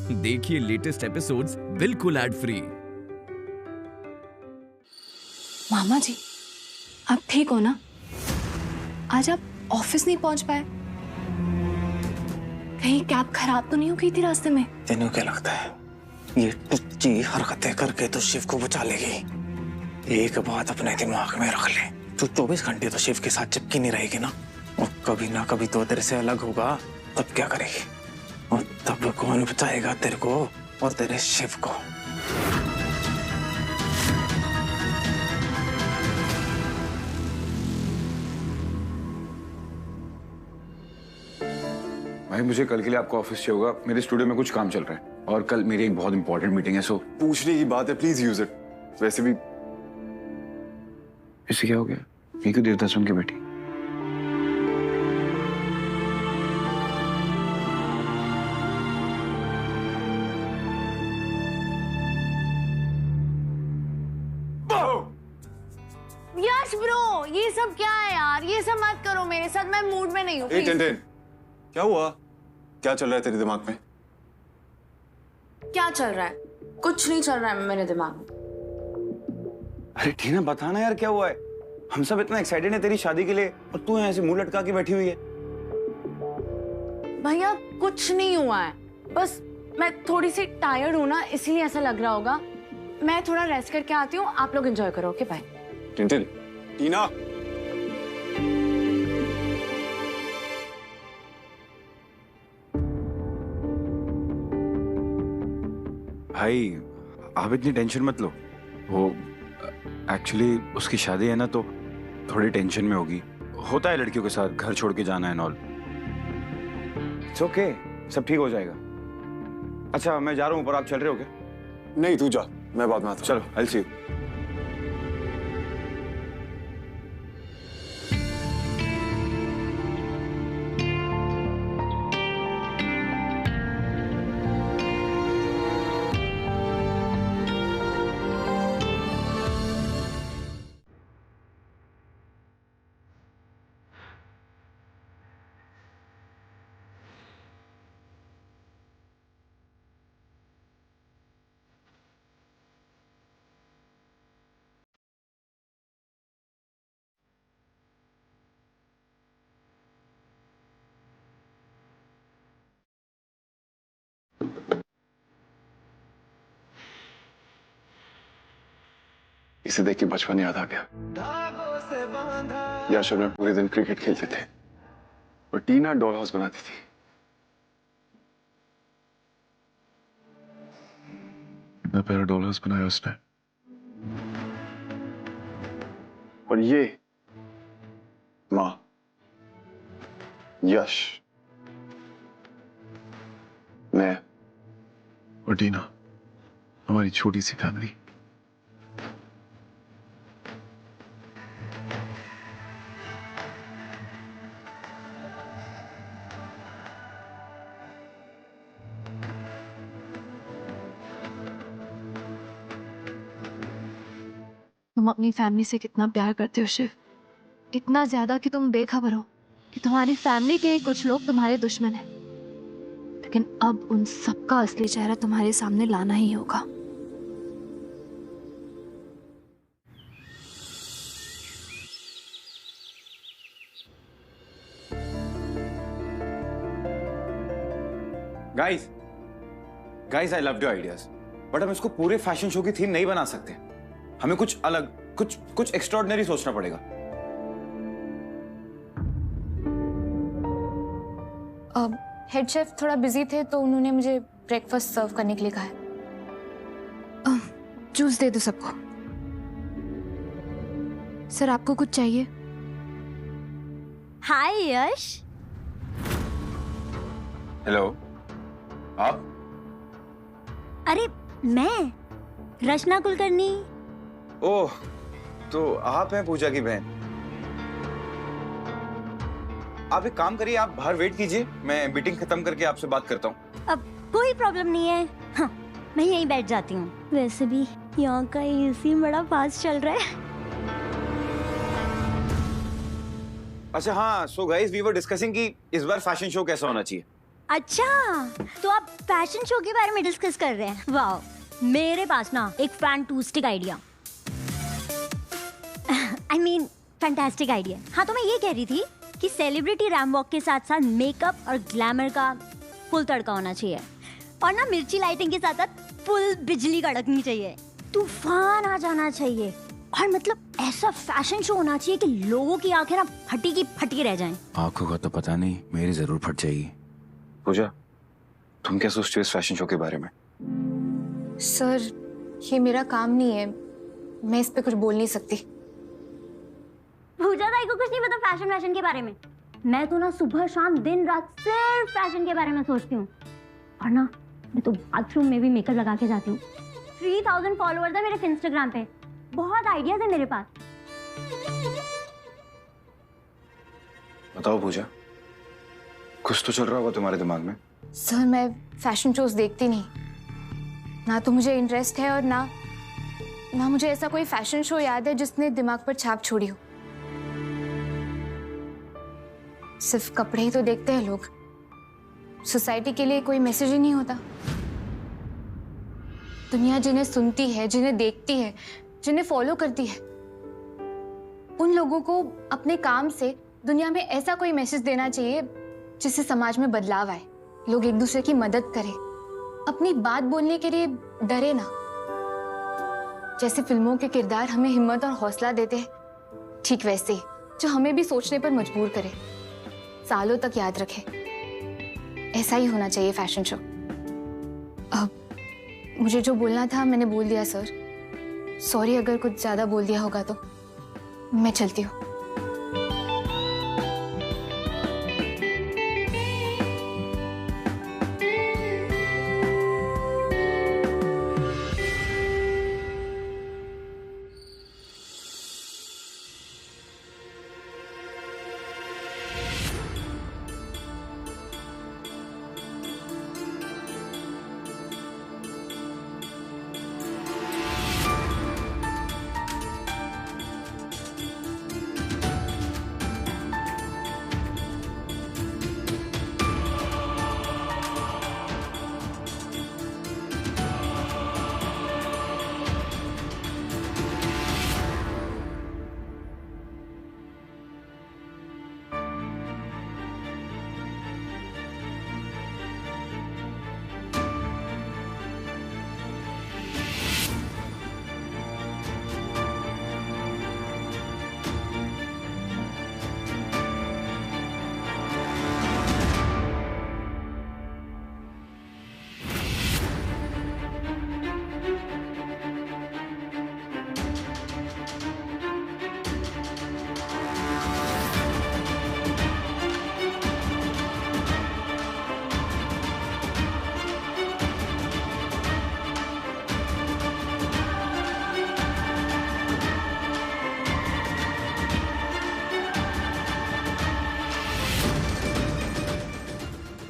देखिए latest episodes बिल्कुल ad free. मामा जी, आप ठीक हो ना? आज आप ऑफिस नहीं पहुंच पाए? कहीं कैब खराब तो नहीं हो गई थी रास्ते में? तेनों क्या लगता है ये टुच्ची हरकतें करके तो शिव को बचा लेगी? एक बात अपने दिमाग में रख ले, तू 24 घंटे तो शिव के साथ चिपकी नहीं रहेगी ना, और कभी ना कभी तो तेरे से अलग होगा, तब क्या करेगी? और तब कौन बचाएगा तेरे को और तेरे शिव को? भाई मुझे कल के लिए आपको ऑफिस चाहिए होगा, मेरे स्टूडियो में कुछ काम चल रहा है और कल मेरी एक बहुत इंपॉर्टेंट मीटिंग है। सो पूछने की बात है, प्लीज यूज इट। वैसे भी इससे क्या हो गया? ये क्यों देवता सुन के बैठी? यश ब्रो, ये सब क्या है यार? ये सब मत करो मेरे साथ, मैं मूड में नहीं हूँ। ए टेंटेन, क्या हुआ? क्या चल रहा है तेरे दिमाग में? क्या चल रहा है? कुछ नहीं चल रहा है मेरे दिमाग में। अरे टीना बताना यार क्या हुआ है? हम सब इतना एक्साइटेड हैं तेरी शादी के लिए और तू यहाँ ऐसे मुंह लटका के बैठी हुई है। भैया कुछ नहीं हुआ है, बस मैं थोड़ी सी टायर्ड हूँ ना, इसलिए ऐसा लग रहा होगा। मैं थोड़ा रेस्ट करके आती हूँ, आप लोग एंजॉय करो। Okay bye. टेंटेन, टीना, भाई आप इतनी टेंशन मत लो, वो एक्चुअली उसकी शादी है ना तो थोड़ी टेंशन में होगी। होता है लड़कियों के साथ, घर छोड़ के जाना है नॉल। इट्स ओके, सब ठीक हो जाएगा। अच्छा मैं जा रहा हूँ ऊपर, आप चल रहे हो क्या? नहीं तू जा, मैं बाद में आता हूँ। चलो आई विल सी यू। इसे देख के बचपन याद आ गया। यश और मैं पूरे दिन क्रिकेट खेलते थे और टीना डॉल हाउस बनाती थी। इतना प्यारा डॉल हाउस बनाया उसने। और ये माँ, यश, मैं और टीना, हमारी छोटी सी फैमिली। तुम अपनी फैमिली से कितना प्यार करते हो शिव, इतना ज्यादा कि तुम बेखबर हो कि तुम्हारी फैमिली के कुछ लोग तुम्हारे दुश्मन हैं। लेकिन अब उन सबका असली चेहरा तुम्हारे सामने लाना ही होगा। Guys guys I love your ideas, but हम इसको पूरे फैशन शो की थीम नहीं बना सकते। हमें कुछ अलग, कुछ एक्स्ट्राऑर्डिनरी सोचना पड़ेगा। हेड शेफ थोड़ा बिजी थे तो उन्होंने मुझे ब्रेकफास्ट सर्व करने के लिए कहा है। जूस दे दो सबको। सर आपको कुछ चाहिए? हाय यश। हेलो, आप? अरे मैं रचना कुलकर्णी। ओह, तो आप हैं पूजा की बहन। आप एक काम करिए, आप बाहर वेट कीजिए, मैं मीटिंग खत्म करके आपसे बात करता हूँ। अब कोई प्रॉब्लम नहीं है, हाँ, मैं यहीं बैठ जाती हूँ। वैसे भी यहाँ का एसी बड़ा फास्ट चल रहा है। अच्छा हाँ, so guys we were discussing कि इस बार फैशन शो कैसा होना चाहिए। अच्छा, तो आप फैशन शो के बारे में डिस्कस कर रहे हैं। वाह, मेरे पास ना एक fantastic idea, I mean fantastic idea. हाँ, तो मैं ये कह रही थी कि सेलिब्रिटी रैम वॉक के साथ साथ मेकअप और ग्लैमर का फुल तड़का होना चाहिए, और ना मिर्ची लाइटिंग के साथ साथ फुल बिजली कड़कनी चाहिए, तूफान आ जाना चाहिए, और मतलब ऐसा फैशन शो होना चाहिए कि लोगों की आंखें ना फटी की फटी रह जाएं। आंखों का तो पता नहीं, मेरी जरूर फट जाएगी। पूजा, तुम क्या सोचते हो इस फैशन शो के बारे में? सर, ये मेरा काम नहीं है, मैं इस पे कुछ बोल नहीं सकती। पूजा ताई को कुछ नहीं पता फैशन के बारे में। मैं तो ना सुबह शाम दिन रात सिर्फ फैशन के बारे में सोचती हूँ, और ना मैं तो बाथरूम में भी मेकअप लगा के जाती हूँ। 3000 फॉलोअर्स है मेरे इंस्टाग्राम पे, बहुत आइडियाज है मेरे पास। बताओ पूजा, कुछ तो चल रहा होगा तुम्हारे दिमाग में। सर, मैं फैशन शोज देखती नहीं, ना तो मुझे इंटरेस्ट है और ना मुझे ऐसा कोई फैशन शो याद है जिसने दिमाग पर छाप छोड़ी हो। सिर्फ कपड़े ही तो देखते हैं लोग, सोसाइटी के लिए कोई मैसेज ही नहीं होता। दुनिया जिन्हें सुनती है, जिन्हें देखती है, जिन्हें फॉलो करती है, उन लोगों को अपने काम से दुनिया में ऐसा कोई मैसेज देना चाहिए जिससे समाज में बदलाव आए, लोग एक दूसरे की मदद करें, अपनी बात बोलने के लिए डरे ना। जैसे फिल्मों के किरदार हमें हिम्मत और हौसला देते हैं, ठीक वैसे ही जो हमें भी सोचने पर मजबूर करे, सालों तक याद रखे। ऐसा ही होना चाहिए फैशन शो। अब मुझे जो बोलना था मैंने बोल दिया सर। सॉरी अगर कुछ ज्यादा बोल दिया होगा तो। मैं चलती हूँ।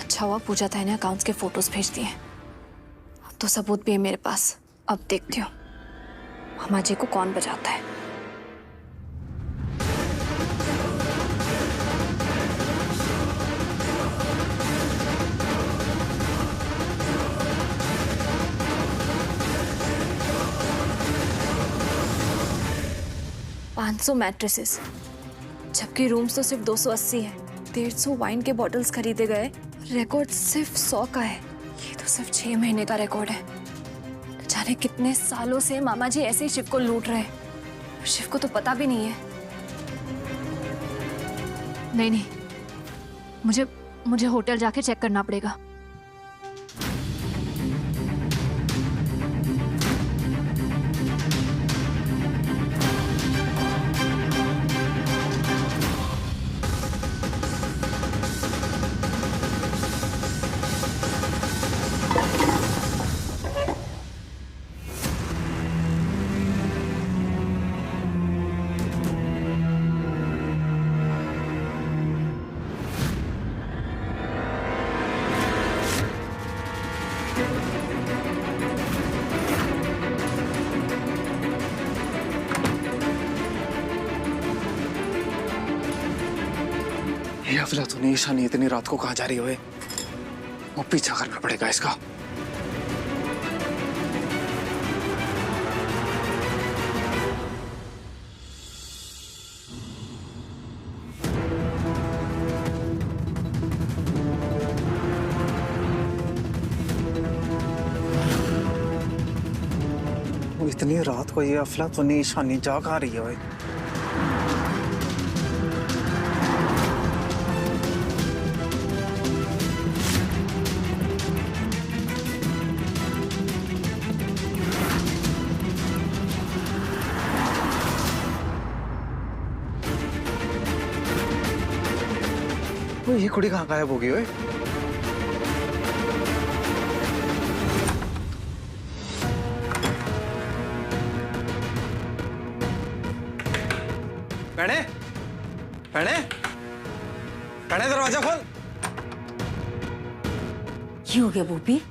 अच्छा हुआ पूजा ताई ने अकाउंट्स के फोटोज भेज दिए। अब तो सबूत भी है मेरे पास। अब देखती हूँ मामा जी को कौन बजाता है। $500 मैट्रेसेस, जबकि रूम्स तो सिर्फ 280 है। 150 वाइन के बॉटल्स खरीदे गए, रिकॉर्ड सिर्फ 100 का है। ये तो सिर्फ 6 महीने का रिकॉर्ड है। न जाने कितने सालों से मामा जी ऐसे ही शिव को लूट रहे हैं। शिव को तो पता भी नहीं है। नहीं, मुझे होटल जाके चेक करना पड़ेगा। ये अफलातूनी ईशानी इतनी रात को कहाँ जा रही हो? वो पीछा करना पड़ेगा इसका। वो इतनी रात को ये अफलातूनी ईशानी जाग आ रही है भाई। वो ये कुड़ी कहाँ गायब होगी ओए? पहने पहने पहने दरवाजा खोल। ये हो गया भूपी,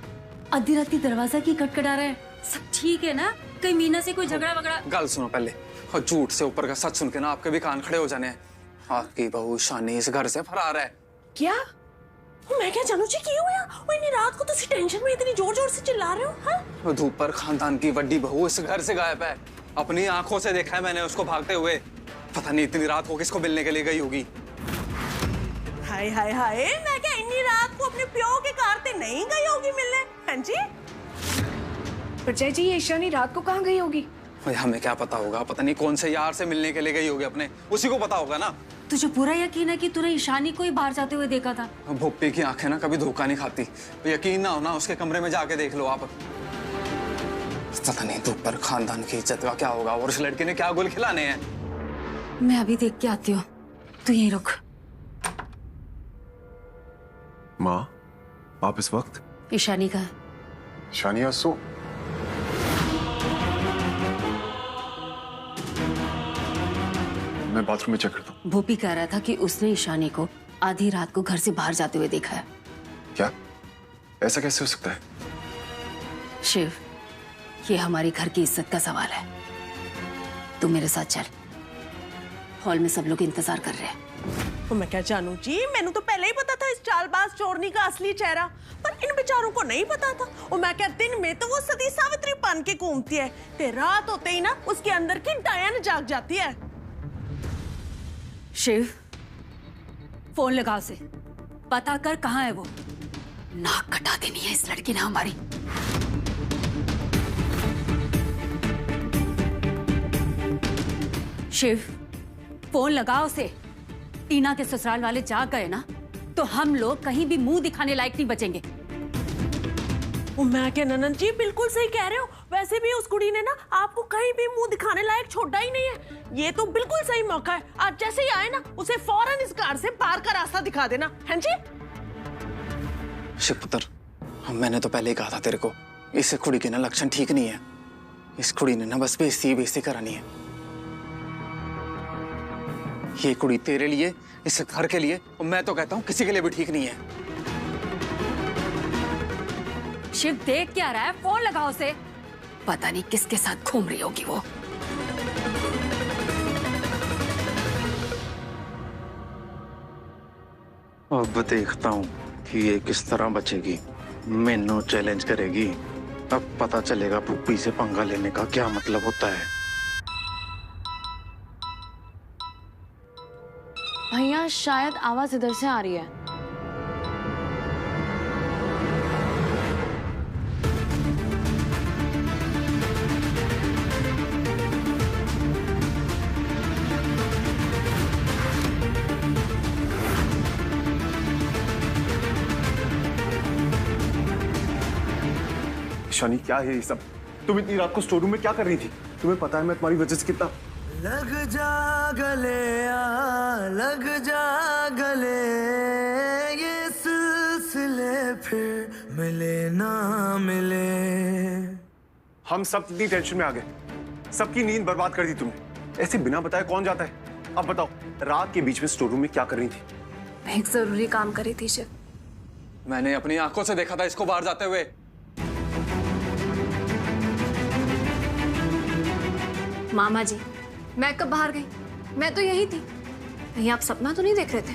आधी रात की दरवाजा की खटखटा रहा है। सब ठीक है ना? कहीं मीना से कोई झगड़ा वगड़ा? गल सुनो पहले, और झूठ से ऊपर का सच सुन के ना आपके भी कान खड़े हो जाने हैं। आपकी बहू शानी इस घर से फरार है। क्या? मैं क्या जानू जी क्यों हुआ? वो इतनी रात को तो सी टेंशन में इतनी जोर जोर से चिल्ला रहे हो? हाँ? धूप पर खानदान की बड़ी बहू इस घर से गायब है। अपनी आंखों से देखा है मैंने उसको भागते हुए। पता नहीं इतनी रात को किसको मिलने के लिए गई होगी। हाय हाय हाय, मैं क्या इतनी रात को अपने प्यो के कारते नहीं गई होगी मिलने? हाँ जी? परजाई जी, ये ईशानी रात को कहाँ गई होगी? हमें क्या पता होगा, पता नहीं कौन से यार से मिलने के लिए गई होगी अपने, उसी को पता होगा ना। तुझे पूरा यकीन है कि तूने ईशानी को ही बाहर जाते हुए देखा था? भोपी की आंखें ना कभी धोखा नहीं खाती। यकीन ना हो ना उसके कमरे में जाके देख लो आप। पता नहीं धूप पर खानदान की इज्जत का क्या होगा और उस लड़के ने क्या गुल खिलाने हैं। मैं अभी देख के आती हूँ, तू यहीं रुक। माँ, आप इस वक्त? ईशानी का शानिया सो। मैं बाथरूम में चेक करता हूँ। भूपी कह रहा था कि उसने ईशानी को आधी रात को घर से बाहर जाते हुए देखा है। क्या? ऐसा कैसे हो सकता है? शिव, ये हमारी घर की इज्जत का सवाल है। तू मेरे साथ चल, हॉल में सब लोग इंतजार कर रहे हैं। तो मैं क्या जानू जी, मैंने तो पहले ही पता था इस चालबाज चोरनी का असली चेहरा, पर इन बेचारों को नहीं पता था। और मैं क्या, दिन में तो वो सती सावित्री बन के घूमती है, ते रात होते ही ना उसके अंदर की डायन जाग जाती है। शिव, फोन लगा उसे, पता कर कहाँ है वो। नाक कटा देनी है इस लड़की ने हमारी। शिव, फोन लगा उसे। टीना के ससुराल वाले जाग गए ना तो हम लोग कहीं भी मुंह दिखाने लायक नहीं बचेंगे। और मैं क्या ननन जी, बिल्कुल सही कह रहे हो। वैसे भी उस कुड़ी ने ना आपको कहीं भी मुंह दिखाने लायक छोड़ा ही नहीं है। ये तो बिल्कुल सही मौका है। आज जैसे ही आए ना, उसे फौरन इस कार से बाहर का रास्ता दिखा देना। हैं जी? शिवपुत्र, मैंने तो पहले ही कहा था तेरे को, इस कुड़ी के ना लक्षण ठीक नहीं है। इस कुड़ी ने ना बस बेइज्जती करानी है। ये कुड़ी तेरे लिए, इस घर के लिए, और मैं तो कहता हूँ किसी के लिए भी ठीक नहीं है। शिव देख क्या रहा है? फोन लगा उसे। पता नहीं किसके साथ घूम रही होगी वो। अब देखता हूँ कि ये किस तरह बचेगी। मैनू चैलेंज करेगी, अब पता चलेगा पुप्पी से पंगा लेने का क्या मतलब होता है। भैया, शायद आवाज इधर से आ रही है। शानी, क्या है ये सब? तुम इतनी रात को स्टोर रूम में क्या कर रही थी? तुम्हें पता है मैं तुम्हारी वजह से कितना... लग जा गले आ, लग जा गले, ये सिलसिले फिर मिले ना मिले। हम सब इतनी टेंशन में आ गए, सबकी नींद बर्बाद कर दी तुमने। ऐसे बिना बताए कौन जाता है? अब बताओ, रात के बीच में स्टोर रूम में क्या कर रही थी? मैं एक जरूरी काम कर रही थी शिव। मैंने अपनी आंखों से देखा था इसको बाहर जाते हुए। मामा जी, मैं कब बाहर गई? मैं तो यही थी। कहीं आप सपना तो नहीं देख रहे थे?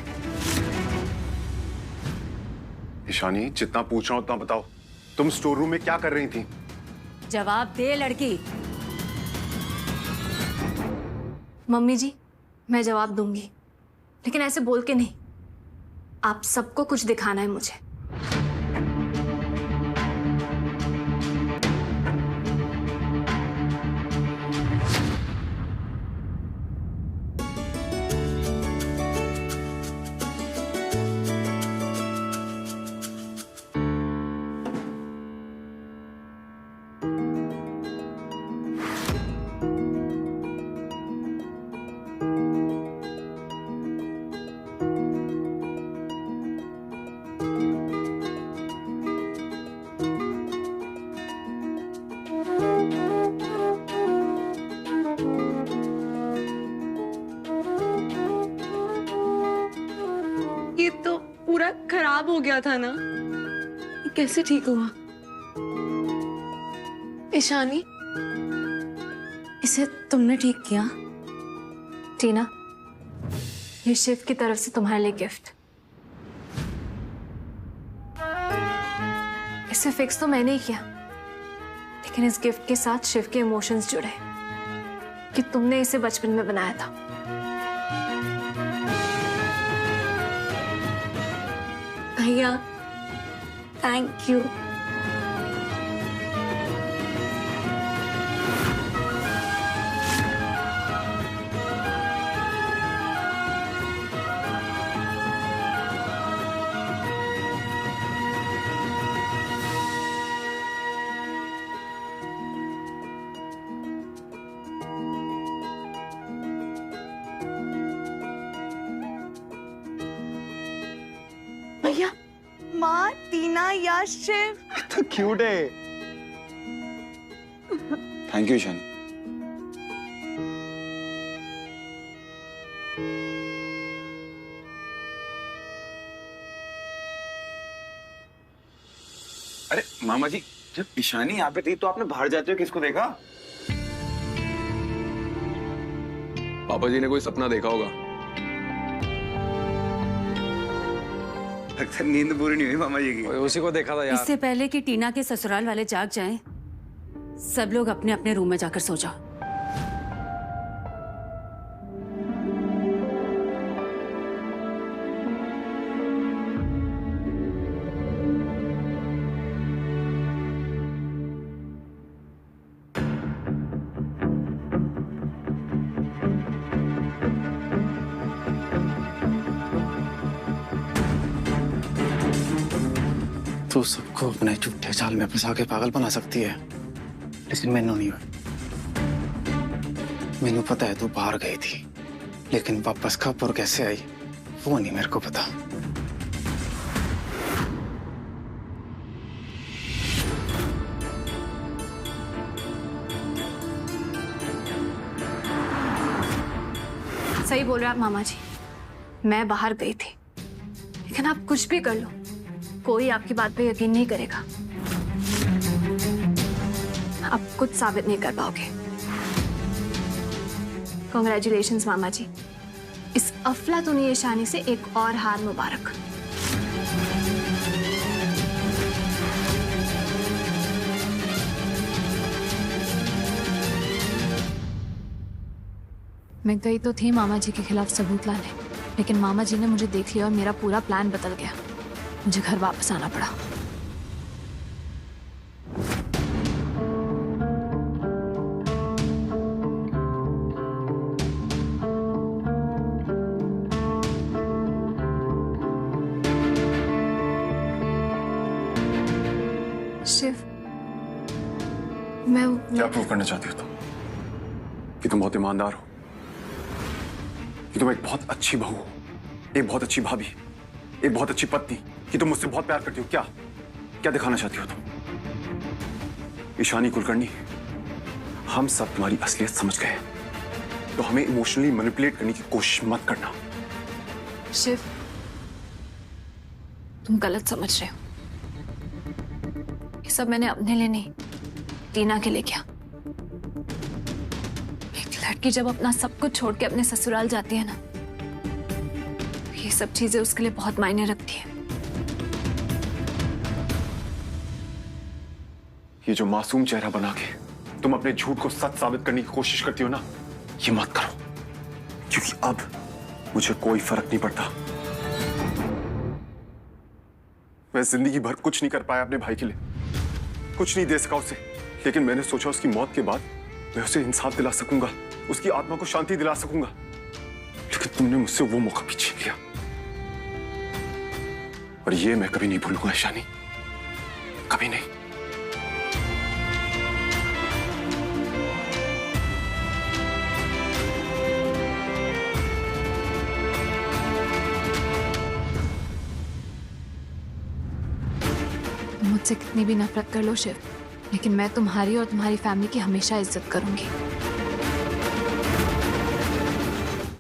ईशानी, जितना पूछ रहा हूं उतना बताओ, तुम स्टोर रूम में क्या कर रही थी? जवाब दे लड़की। मम्मी जी, मैं जवाब दूंगी, लेकिन ऐसे बोल के नहीं। आप सबको कुछ दिखाना है मुझे। ये तो पूरा खराब हो गया था ना, कैसे ठीक हुआ? ईशानी, इसे तुमने ठीक किया? टीना, ये शिव की तरफ से तुम्हारे लिए गिफ्ट। इसे फिक्स तो मैंने ही किया, लेकिन इस गिफ्ट के साथ शिव के इमोशंस जुड़े कि तुमने इसे बचपन में बनाया था। भैया, थैंक यू। भैया, माँ, टीना या शिव। तो क्यूट है। Thank you Ishani. अरे मामा जी, जब ईशानी यहाँ पे थी तो आपने बाहर जाते हुए किसको देखा? पापा जी ने कोई सपना देखा होगा। अक्सर नींद पूरी नहीं हुई मामा जी की। उसी को देखा था यार। इससे पहले कि टीना के ससुराल वाले जाग जाएं, सब लोग अपने अपने रूम में जाकर सो जाओ। तो सबको अपने झूठे चाल में फंसा के पागल बना सकती है, लेकिन मैनू नहीं हुई। मैनू पता है तू बाहर गई थी, लेकिन वापस कब और कैसे आई वो नहीं मेरे को पता। सही बोल रहे आप मामा जी, मैं बाहर गई थी, लेकिन आप कुछ भी कर लो, कोई आपकी बात पे यकीन नहीं करेगा। आप कुछ साबित नहीं कर पाओगे। कांग्रेचुलेशंस मामा जी, इस अफलातूनी ईशानी से एक और हार मुबारक। मैं गई तो थी मामा जी के खिलाफ सबूत लाने, लेकिन मामा जी ने मुझे देख लिया और मेरा पूरा प्लान बदल गया। मुझे घर वापस आना पड़ा। शिव, मैं क्या प्रूव करना चाहती हो तुम? कि तुम बहुत ईमानदार हो, कि तुम एक बहुत अच्छी बहू हो, एक बहुत अच्छी भाभी, एक बहुत अच्छी पत्नी, कि तुम मुझसे बहुत प्यार करती हो। क्या क्या दिखाना चाहती हो तुम? ईशानी कुलकर्णी, हम सब तुम्हारी असलियत समझ गए, तो हमें इमोशनली मैनिपुलेट करने की कोशिश मत करना। शिव, तुम गलत समझ रहे हो। ये सब मैंने अपने लिए नहीं, टीना के लिए किया। एक लड़की जब अपना सब कुछ छोड़ के अपने ससुराल जाती है ना, ये सब चीजें उसके लिए बहुत मायने रखती है। ये जो मासूम चेहरा बना के तुम अपने झूठ को सच साबित करने की कोशिश करती हो ना, ये मत करो, क्योंकि अब मुझे कोई फर्क नहीं पड़ता। मैं जिंदगी भर कुछ नहीं कर पाया अपने भाई के लिए, कुछ नहीं दे सका उसे, लेकिन मैंने सोचा उसकी मौत के बाद मैं उसे इंसाफ दिला सकूंगा, उसकी आत्मा को शांति दिला सकूंगा। लेकिन तुमने मुझसे वो मौका भी छीन लिया, और ये मैं कभी नहीं भूलूंगा ईशानी, कभी नहीं। मुझसे कितनी भी नफरत कर लो शिव, लेकिन मैं तुम्हारी और तुम्हारी फैमिली की हमेशा इज्जत करूंगी।